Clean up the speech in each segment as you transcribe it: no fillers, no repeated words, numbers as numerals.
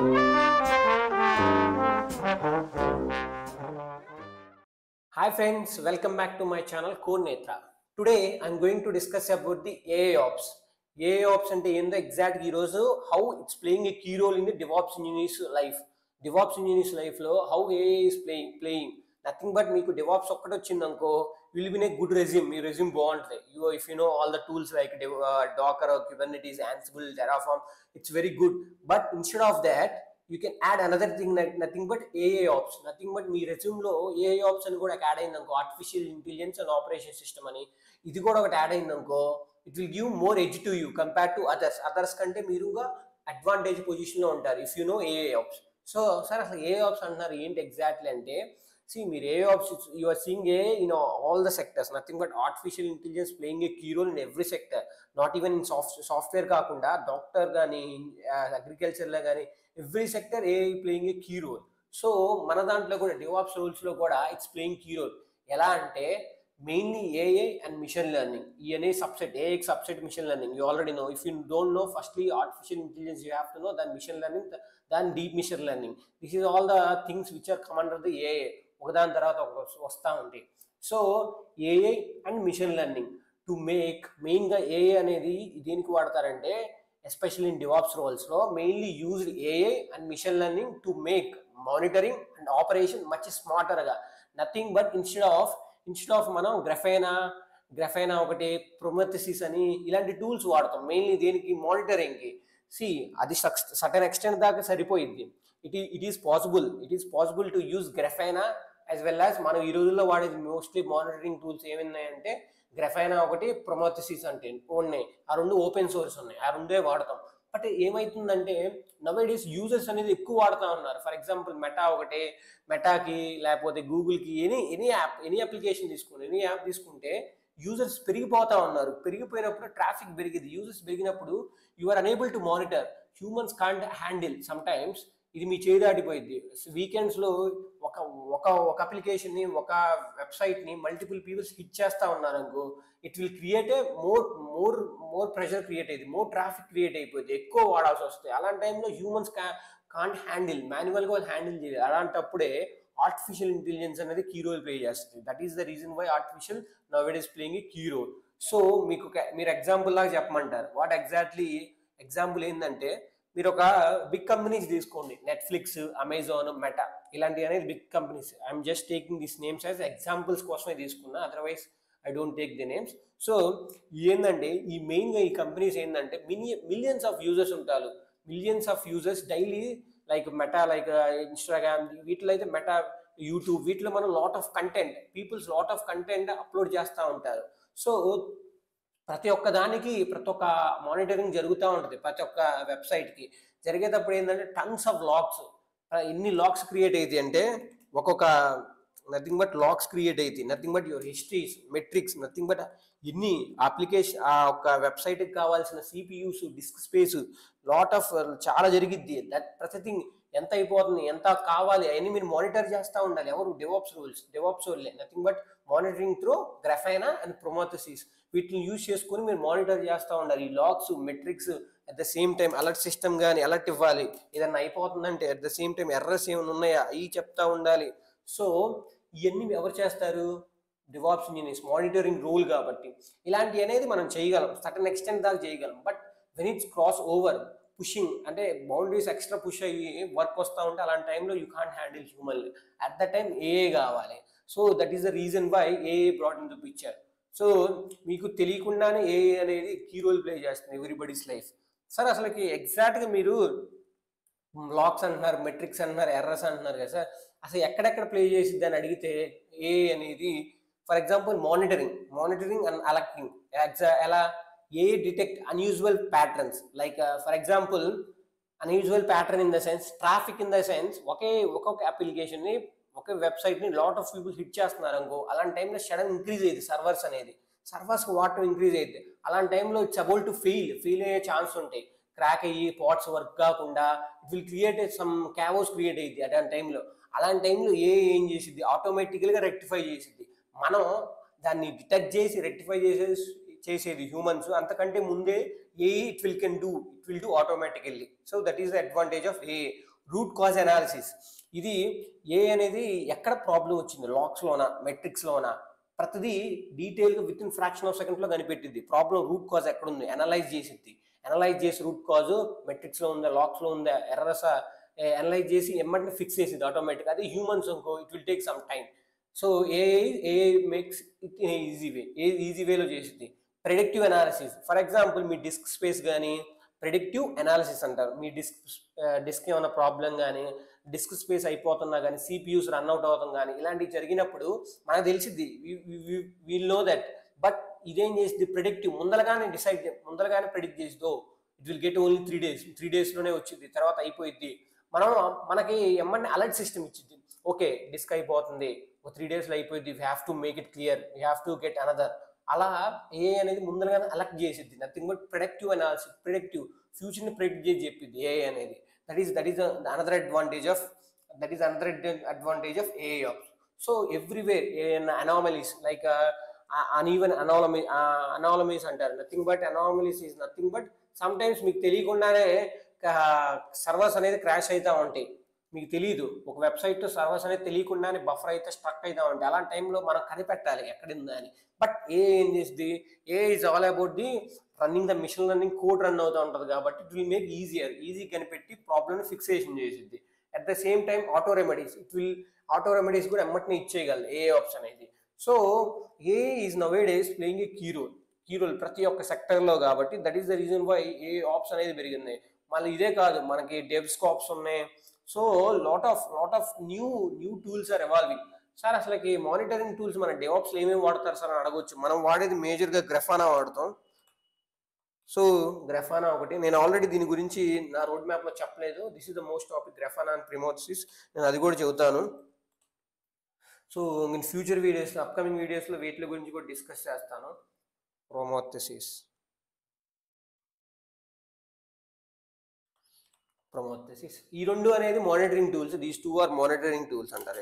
Hi friends, welcome back to my channel Core Netra. Today I'm going to discuss about the AI Ops. AI Ops అంటే ఏందో exact ఈ రోజు how it's playing a key role in the DevOps engineers life. DevOps engineers life లో how AI is playing. Nothing but మీకు DevOps ఒక్కటి వచ్చిందనుకో will be a good resume. Me resume బాగుంటుంది. If you know all the tools like Docker or Kubernetes, Ansible, Terraform, it's very good. But instead of that, you can add another thing like nothing but AI Ops. Nothing but me రెజ్యూమ్లో AI Ops అని కూడా add అయిందనుకో, artificial intelligence and operation system అని ఇది కూడా ఒకటి add అయిందనుకో, it will give more edge to you compare to others కంటే మీరుగా అడ్వాంటేజ్ పొజిషన్లో ఉంటారు if you know AI Ops. So sir అసలు AI Ops అంటున్నారు ఏంటి ఎగ్జాక్ట్లీ అంటే, see మీరు AI Ops, you are seeing AI in all the sectors. Nothing but artificial intelligence playing a key role in every sector. Not even in software కాకుండా doctor కానీ అగ్రికల్చర్లో కానీ every sector AI playing a key role. So మన దాంట్లో కూడా DevOps రోల్స్లో కూడా it's playing key role. ఎలా అంటే mainly AI and machine learning. ఈ అనే subset, AI subset machine learning. You already know. If you don't know, firstly artificial intelligence you have to know, దాని machine learning, దాని deep machine learning. This is all the things which are come under the AI. ఒకదాని తర్వాత ఒక వస్తూ ఉంటాయి. So AI and machine learning to make, మెయిన్గా AI అనేది దేనికి వాడతారంటే especially in DevOps roles, mainly used AI and machine learning to make monitoring and operation much smarter ga. Nothing but instead of మనం గ్రఫైనా ఒకటి ప్రొమెథసిస్ అని ఇలాంటి టూల్స్ వాడతాం mainly దేనికి, మానిటరింగ్కి. అది సర్టెన్ ఎక్స్టెంట్ దాకా సరిపోయింది. It is possible to use Grafana as well as మనం ఈ రోజుల్లో వాడేది మోస్ట్లీ మానిటరింగ్ టూల్స్ ఏమున్నాయంటే గ్రఫైనా ఒకటి, ప్రొమెథసిస్ అంటే ఉన్నాయి. ఆ రెండు ఓపెన్ సోర్స్ ఉన్నాయి, ఆ రెండే వాడతాం. బట్ ఏమవుతుందంటే నవేడేస్ యూజర్స్ అనేది ఎక్కువ వాడుతూ ఉన్నారు. ఫర్ ఎగ్జాంపుల్ మెటాకి లేకపోతే గూగుల్కి ఎనీ అప్లికేషన్ తీసుకుని ఎనీ యాప్ తీసుకుంటే యూజర్స్ పెరిగిపోతూ ఉన్నారు. పెరిగిపోయినప్పుడు ట్రాఫిక్ పెరిగింది. యూజర్స్ పెరిగినప్పుడు you are unable to monitor. Humans can't handle sometimes. ఇది మీ చేయి దాటిపోయింది. వీకెండ్స్లో ఒక అప్లికేషన్ని, ఒక వెబ్సైట్ని మల్టిపుల్ పీపుల్స్ హిట్ చేస్తూ ఉన్నారు అనుకో, it will create a more pressure create అయ్యింది, మోర్ ట్రాఫిక్ క్రియేట్ అయిపోయింది, ఎక్కువ వాడాల్సి వస్తుంది. అలాంటి టైంలో హ్యూమన్స్ కాంట్ హ్యాండిల్, మాన్యువల్గా వాళ్ళు హ్యాండిల్ చేయాలి. అలాంటప్పుడే ఆర్టిఫిషియల్ ఇంటెలిజెన్స్ అనేది కీ రోల్ ప్లే చేస్తుంది. That is the reason why artificial now is playing a key role. So మీరు ఎగ్జాంపుల్ లాగా చెప్పమంటారు. వాట్ ఎగ్జాక్ట్లీ ఎగ్జాంపుల్ ఏంటంటే, మీరు ఒక బిగ్ కంపెనీస్ తీసుకోండి, నెట్ఫ్లిక్స్, అమెజాన్, మెటా, ఇలాంటివి అనేది big companies. I'm just taking this names as examples కోసమే తీసుకున్నా, otherwise I don't take the names. So ఏంటంటే ఈ మెయిన్గా ఈ కంపెనీస్ ఏంటంటే మిలియన్స్ ఆఫ్ యూజర్స్ ఉంటారు. Millions of users daily, like meta, like Instagram, వీటిలో అయితే మెటా, యూట్యూబ్, వీటిలో మనం లాట్ ఆఫ్ కంటెంట్ అప్లోడ్ చేస్తూ ఉంటారు. సో ప్రతి ఒక్క మానిటరింగ్ జరుగుతూ ఉంటుంది. ప్రతి ఒక్క వెబ్సైట్కి జరిగేటప్పుడు ఏంటంటే టన్స్ ఆఫ్ లాగ్స్, ఎన్ని లాగ్స్ క్రియేట్ అవుతాయి అంటే ఒక్కొక్క నథింగ్ బట్ లాగ్స్ క్రియేట్ అవుతాయి. Nothing but your histories, metrics, nothing but ఎన్ని అప్లికేషన్, ఆ ఒక్క వెబ్సైట్కి కావాల్సిన CPUs, disk space, lot of చాలా జరిగిద్ది. దట్ ప్రతిథింగ్ ఎంత అయిపోతుంది, ఎంత కావాలి, అవన్నీ మీరు మానిటర్ చేస్తూ ఉండాలి. ఎవరు? డెవాప్స్ రోల్లే. Nothing but monitoring through Grafana and Prometheus, వీటిని యూజ్ చేసుకుని మీరు మానిటర్ చేస్తూ ఉండాలి. ఈ logs, metrics, at the same time alert system కానీ అలర్ట్ ఇవ్వాలి. ఏదన్నా అయిపోతుందంటే at the same time errors ఏమైనా ఉన్నాయా అవి చెప్తా ఉండాలి. సో ఇవన్నీ ఎవరు చేస్తారు? DevOps ఇంజనీర్స్, మానిటరింగ్ రోల్ కాబట్టి. ఇలాంటివి అనేది మనం చేయగలం, సర్టన్ ఎక్స్టెంట్ దాకా చేయగలం. But when it's cross over, pushing అంటే బౌండరీస్ ఎక్స్ట్రా పుష్ అయ్యి వర్క్ వస్తూ ఉంటే అలాంటి టైంలో you can't handle human. At the time AI కావాలి. So that is the reason why AI brought in to picture. So మీకు తెలియకుండానే AI అనేది కీ రోల్ ప్లే చేస్తుంది ఎవ్రీబడీస్ లైఫ్. సార్ అసలుకి ఎగ్జాక్ట్గా మీరు లాక్స్ అంటున్నారు, మెట్రిక్స్ అంటున్నారు, ఎర్రర్స్ అంటున్నారు కదా సార్, అసలు ఎక్కడెక్కడ ప్లే చేసిద్ది అని అడిగితే AI అనేది for example monitoring and alerting. ఎలా? AI detect unusual patterns, like for example unusual pattern in the sense, traffic in the sense, ఒక్కొక్క అప్లికేషన్ని, ఒక వెబ్సైట్ని లాట్ ఆఫ్ పీపుల్ హిట్ చేస్తున్నారు అనుకో, అలాంటి టైంలో సడన్ ఇంక్రీజ్ అయ్యింది సర్వర్స్కి వాటర్ ఇంక్రీజ్ అయ్యింది. అలాంటి టైంలో ఇట్స్ అబౌట్ టు ఫెయిల్ అయ్యే ఛాన్స్ ఉంటాయి. క్రాక్ అయ్యి పార్ట్స్ వర్క్ కాకుండా it will create some chaos create అయ్యింది అలాంటి టైంలో ఏం చేసిద్ది? ఆటోమేటికల్గా రెక్టిఫై చేసిద్ది. మనం దాన్ని డిటెక్ట్ చేసి రెక్టిఫై చేసేది హ్యూమన్స్. అంతకంటే ముందే it will do automatically. So that is the advantage of AI. Root cause analysis. ఇది ఏ అనేది ఎక్కడ ప్రాబ్లం వచ్చింది, లాక్స్లోనా మెట్రిక్స్లోనా, ప్రతిదీ డీటెయిల్గా విత్ ఇన్ ఫ్రాక్షన్ ఆఫ్ సెకండ్లో కనిపెట్టింది. ప్రాబ్లం రూట్ కాజ్ ఎక్కడుంది అనలైజ్ చేసిద్ది. అనలైజ్ చేసి రూట్ కాజ్ మెట్రిక్స్లో ఉందా లాక్స్లో ఉందా ఎర్రర్స్ అనలైజ్ చేసి ఎమ్మటిని ఫిక్స్ చేసింది ఆటోమేటిక్గా. అది హ్యూమన్స్ అనుకో it will take some time. So AI makes it in easy వేలో చేసింది. ప్రెడిక్టివ్ అనాలిసిస్, ఫర్ ఎగ్జాంపుల్ మీ డిస్క్ స్పేస్ కానీ ప్రెడిక్టివ్ అనాలిసిస్ అంటారు. మీ డిస్క్ ఏమైనా ప్రాబ్లం కానీ డిస్క్ స్పేస్ అయిపోతున్నా కానీ సిపియూస్ రన్ అవుట్ అవుతాం కానీ ఇలాంటివి జరిగినప్పుడు మనకు తెలిసిద్ది, వీల్ నో దట్. బట్ ఇదేం చేసింది ప్రెడిక్టివ్, ముందరగానే ప్రెడిక్ట్ చేసిదో it will get only 3 days, 3 daysలోనే వచ్చింది, తర్వాత అయిపోయింది. మనకి ఏమన్నా అలర్ట్ సిస్టమ్ ఇచ్చింది, ఓకే డిస్క్ అయిపోతుంది, ఒక 3 daysలో అయిపోయింది, we have to make it clear, we have to get another. అలా ఏ అనేది ముందరగానే అలర్ట్ చేసిద్ది. Nothing but predictive analysis, predictive ఫ్యూచర్ని ప్రెడిక్ట్ చేసి చెప్పింది ఏ అనేది. That is another advantage of AI ops. So everywhere anomalies like uneven anomalies అంటారు. Nothing but anomalies is nothing but some times మీకు తెలియకుండానే సర్వర్స్ అనేది క్రాష్ అవుతూ ఉంటాయి. మీకు తెలియదు, ఒక వెబ్సైట్ సర్వర్స్ అనేది తెలియకుండానే బఫర్ అయితే స్ట్రక్ అవుతూ ఉంటాయి. అలాంటి టైంలో మనం కనిపెట్టాలి ఎక్కడుందా అని. బట్ ఏం చేస్తుంది, AI is all about the running the machine learning code run అవుతూ ఉంటుంది కాబట్టి ఇట్ విల్ మేక్ ఈజీ కనిపెట్టి ప్రాబ్లమ్ని ఫిక్సేషన్ చేసిద్ది. At the same time auto remedies కూడా ఎమ్మటిని ఇచ్చేయగలదు ఏ ఆప్స్ అనేది. So AI is nowadays playing a key role ప్రతి ఒక్క సెక్టర్లో కాబట్టి that is the reason why AI ops అనేది పెరిగింది. మళ్ళీ ఇదే కాదు, మనకి డెవ్స్కాప్స్ ఉన్నాయి. So lot of new tools are evolving. Sir అసలుకి మానిటరింగ్ టూల్స్ మన డెవాప్స్లో ఏమేమి వాడతారు సార్ అని అడగొచ్చు. మనం వాడేది మేజర్గా గ్రఫానా వాడతాం. సో గ్రఫానా ఒకటి, నేను ఆల్రెడీ దీని గురించి నా రోడ్ మ్యాప్లో చెప్పలేదు. This is the most topic, Grafana and Prometheus. నేను అది కూడా చెబుతాను. సో నేను ఫ్యూచర్ వీడియోస్లో, అప్కమింగ్ వీడియోస్లో వీటి గురించి కూడా డిస్కస్ చేస్తాను. ప్రోమోథెసిస్ ఈ రెండు అనేది monitoring tools. These 2 are monitoring tools అంటారు.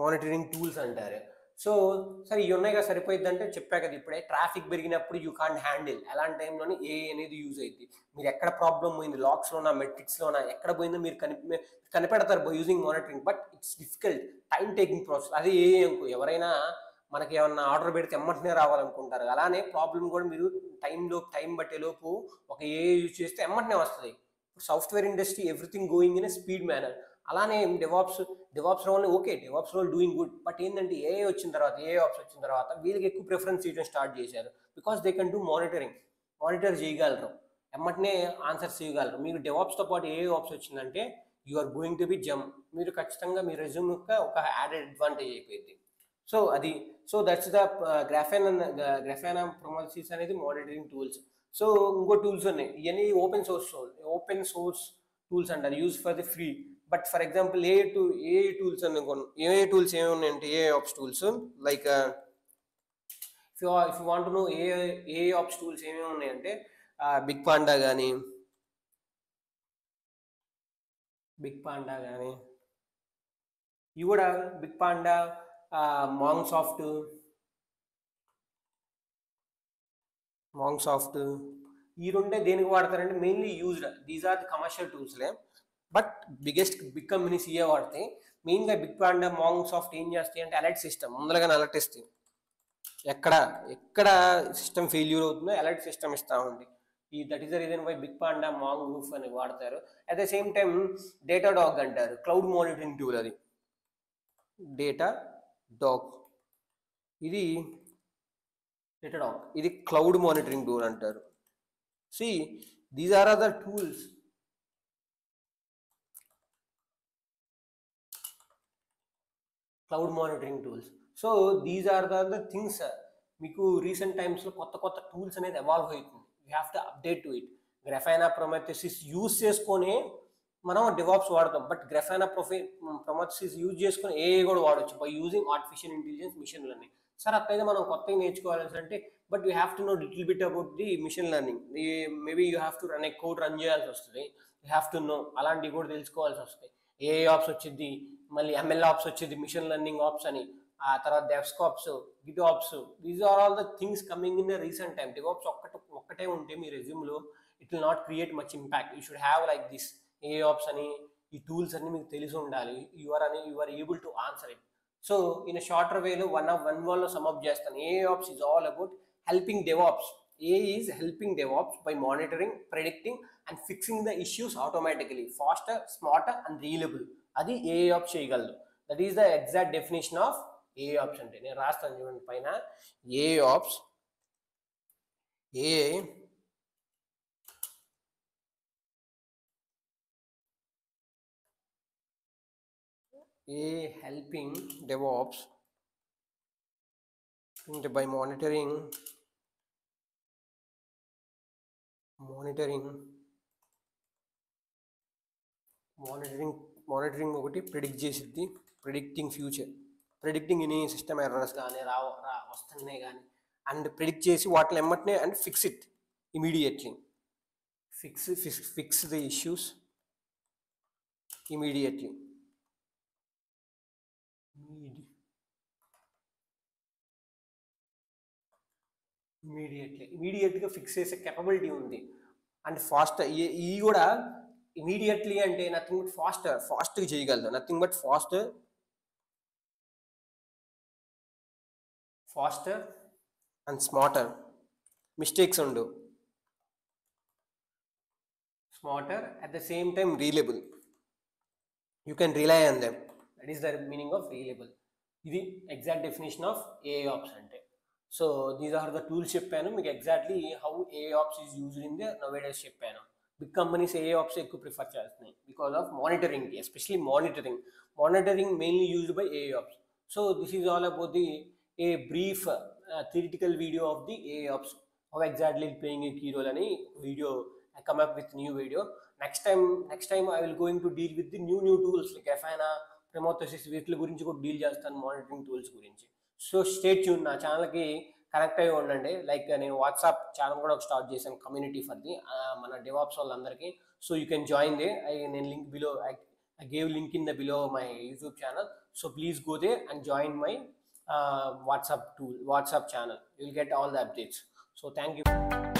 మానిటరింగ్ టూల్స్ అంటారు. సో సరే ఇవి ఉన్నాయి కదా సరిపోయింది అంటే చెప్పా కదా ఇప్పుడే, ట్రాఫిక్ పెరిగినప్పుడు యూ కాంట్ హ్యాండిల్, అలాంటి టైంలోనే ఏ అనేది యూజ్ అయింది. మీరు ఎక్కడ ప్రాబ్లం పోయింది, లాక్స్లోనా మెట్రిక్స్లోనా ఎక్కడ పోయిందో మీరు కనిపెడతారు by using monitoring. But it's difficult, time taking process. అదే ఏ అనుకో, ఎవరైనా మనకి ఏమన్నా ఆర్డర్ పెడితే ఎమ్మటనే రావాలనుకుంటారు. అలానే ప్రాబ్లం కూడా మీరు టైం బట్టేలోపు ఒక ఏ యూజ్ చేస్తే ఎమ్మటనే వస్తుంది. Software industry everything going in a speed manner. అలానే DevOps role okay, DevOps role doing good. But ఏంటంటే ఏ ఆప్స్ వచ్చిన తర్వాత వీళ్ళకి ఎక్కువ ప్రిఫరెన్స్ చేయడం స్టార్ట్ చేశారు. Because they can do monitor చేయగలరు, ఎమ్మటనే ఆన్సర్స్ చేయగలరు. మీకు డెవాప్స్తో పాటు ఏ ఆప్స్ వచ్చిందంటే you are going to be gem, మీరు ఖచ్చితంగా మీ రెజ్యూమ్ యొక్క ఒక యాడెడ్ అడ్వాంటేజ్ అయిపోయింది. So that's the Grafana Prometheus అనేది మానిటరింగ్ టూల్స్. సో ఇంకో టూల్స్ ఉన్నాయి, ఇవన్నీ ఓపెన్ సోర్స్ టూల్స్ అంటారు, use for the free. But for example A tools అనుకోండి, ఏ టూల్స్ ఏమి ఉన్నాయంటే A ops tools like if you want to know A ops tools ఏమేమి ఉన్నాయంటే బిగ్ పాండా కానీ ఇవి కూడా బిగ్ పాండా, మాంగ్ సాఫ్ట్ ఈ రెండే దేనికి వాడతారంటే mainly used. These are the commercial టూల్స్లే. బట్ బిగ్ కంపెనీస్ ఇవే వాడతాయి. మెయిన్గా బిగ్ పాండా, మాంగ్ సాఫ్ట్ ఏం చేస్తాయి అంటే అలర్ట్ సిస్టమ్, ముందరగానే అలర్ట్ ఇస్తాయి. ఎక్కడ సిస్టమ్ ఫెయిల్యూర్ అవుతుందో అలర్ట్ సిస్టమ్ ఇస్తూ ఉంది. That is the reason why BigPanda, మాంగ్ రూఫ్ అని వాడతారు. At the same time Datadog అంటారు, క్లౌడ్ మానిటరింగ్ టూల్. అది డేటాడాగ్, ఇది క్లౌడ్ మానిటరింగ్ టూల్ అంటారు. These are the tools. Cloud monitoring tools. So these are the things. మీకు recent టైమ్స్లో కొత్త టూల్స్ అనేది ఎవాల్వ్ అవుతుంది. You have to update to it. Grafana Prometheus use చేసుకొని మనం డెవాప్స్ వాడతాం. బట్ గ్రఫానా ప్రొమెథసిస్ యూజ్ చేసుకొని ఏఐ కూడా వాడచ్చు by using artificial intelligence, machine learning. Sir అట్లయితే మనం కొత్తగా నేర్చుకోవాల్సి అంటే but you have to know little bit about the machine learning. Maybe you have to run a code run చేయాల్సి వస్తుంది. యూ హ్యావ్ టు నో, అలాంటివి కూడా తెలుసుకోవాల్సి వస్తాయి. ఏఐ ఆప్స్ వచ్చింది, మళ్ళీ ఎంఎల్ ఆప్స్ వచ్చింది, మిషన్ లెర్నింగ్ ఆప్స్ అని, ఆ తర్వాత DevSecOps, Git ops. These are all the things coming in the recent time. DevOps ఒక్కటే ఉంటే మీ రెజ్యూమ్లో it will not create much impact. You should have like this AOps అని ఈ tools అన్ని మీకు తెలిసి ఉండాలి. You are able to answer it. So in shorter వేలో one వన్లో సమ్అప్ చేస్తాను. AOps is all about helping DevOps. A is helping DevOps by monitoring, predicting and fixing the issues automatically, faster, smarter and reliable. అది AOps చేయగలదు. That is the exact definition of AOps అంటే. నేను రాస్తాను చూడండి పైన. AOps, A helping DevOps by monitoring ఒకటి predict చేసిద్ది. Predicting future, predicting any system errors కానీ వస్తున్నాయి కానీ అండ్ ప్రిడిక్ట్ చేసి వాటిని ఎమ్మటనే and fix it immediately. Fix the issues immediately. ఇమీడియట్గా ఫిక్స్ చేసే కెపబిలిటీ ఉంది. అండ్ ఫాస్టర్, ఈ కూడా ఇమీడియట్లీ అంటే నథింగ్ బట్ ఫాస్ట్గా చేయగలదు. Nothing but faster and smarter. Mistakes ఉండు. Smarter at the same time reliable. You can rely on them. That is the meaning of reliable. ఇది ఎగ్జాక్ట్ డెఫినేషన్ ఆఫ్ AOps అంటే. So these are the tools చెప్పాను మీకు. Exactly how AOps is used in the nowadays చెప్పాను. Big companies AOps ఎక్కువ prefer చేస్తున్నాయి because of monitoring, especially monitoring mainly used by AOps. So this is all about the a brief theoretical video of the AOps, how exactly playing a key role అని video. I come up with new video. Next time I will going to deal with the new tools like Grafana, Prometheus, వీటి గురించి కూడా deal చేస్తాను, monitoring tools గురించి. So stay tune. నా ఛానల్కి connect అయ్యి ఉండండి. లైక్ నేను వాట్సాప్ ఛానల్ కూడా ఒక స్టార్ట్ చేశాను, కమ్యూనిటీ ఫర్ ది మన DevOps వాళ్ళందరికీ. So you can join there. నేను link below, I gave link in the below my YouTube channel. So please go there and join my WhatsApp channel. You will get all the updates. So thank you.